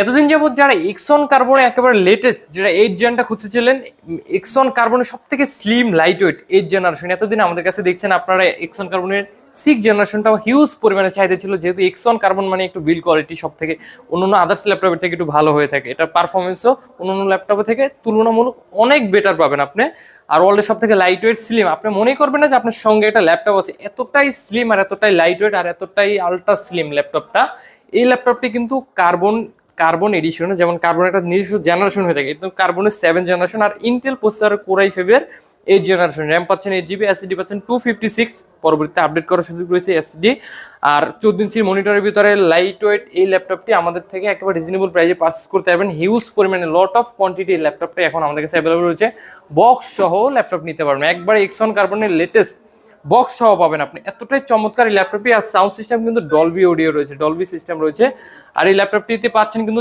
এতদিন যাবত যারা এক্সন কার্বনে একেবারে লেটেস্ট যেটা 8 জেনটা খুঁজেছিলেন, এক্সন কার্বনের সব থেকে স্লিম লাইট ওয়েট 8 জেনারেশন, এতদিন আমাদের কাছে দেখছেন আপনারা এক্সন কার্বনের 6 জেনারেশনটাও হিউজ পরিমাণে চাহিদা ছিল, যেহেতু এক্সন কার্বন মানে একটু বিল্ড কোয়ালিটি সব থেকে অন্যান্য আদার্স ল্যাপটপের থেকে একটু ভালো হয়ে থাকে, এটার পারফরমেন্সও অন্যান্য ল্যাপটপের থেকে তুলনামূলক অনেক বেটার পাবেন আপনি। আর ওয়ার্ল্ডের সব থেকে লাইট ওয়েট স্লিম, আপনি মনেই করবেন না যে আপনার সঙ্গে একটা ল্যাপটপ আছে, এতটাই স্লিম আর এতটাই লাইট ওয়েট আর এতটাই আলট্রা স্লিম ল্যাপটপটা। এই ল্যাপটপটি কিন্তু কার্বন এডিশন, যেমন কার্বন একটা নিজস্ব জেনারেশন হয়ে থাকে, কিন্তু কার্বনের 7 জেনারেশন আর ইন্টেল প্রসেসর কোরাই ফেভের 8 জেনারেশন, র্যাম পাচ্ছেন 8 জিবি, এসএসডি পাচ্ছেন 256, পরবর্তীতে আপডেট করার সুযোগ রয়েছে এসএসডি। আর 14 ইঞ্চির মনিটরের ভিতরে লাইট ওয়েট এই ল্যাপটপটি আমাদের থেকে একেবারে রিজনেবল প্রাইসে পারচেজ করতে পারবেন। হিউজ পরিমাণে লট অফ কোয়ান্টিটি ল্যাপটপটা এখন আমাদের কাছে অ্যাভেলেবল রয়েছে। বক্স সহ ল্যাপটপ নিতে পারবেন, একবারে এক্সন কার্বনের লেটেস্ট বক্স সহ পাবেন আপনি। এতটাই চমৎকার এই ল্যাপটপটি। আর সাউন্ড সিস্টেম কিন্তু ডলবি অডিও রয়েছে, ডলবি সিস্টেম রয়েছে। আর এই ল্যাপটপটিতে পাচ্ছেন কিন্তু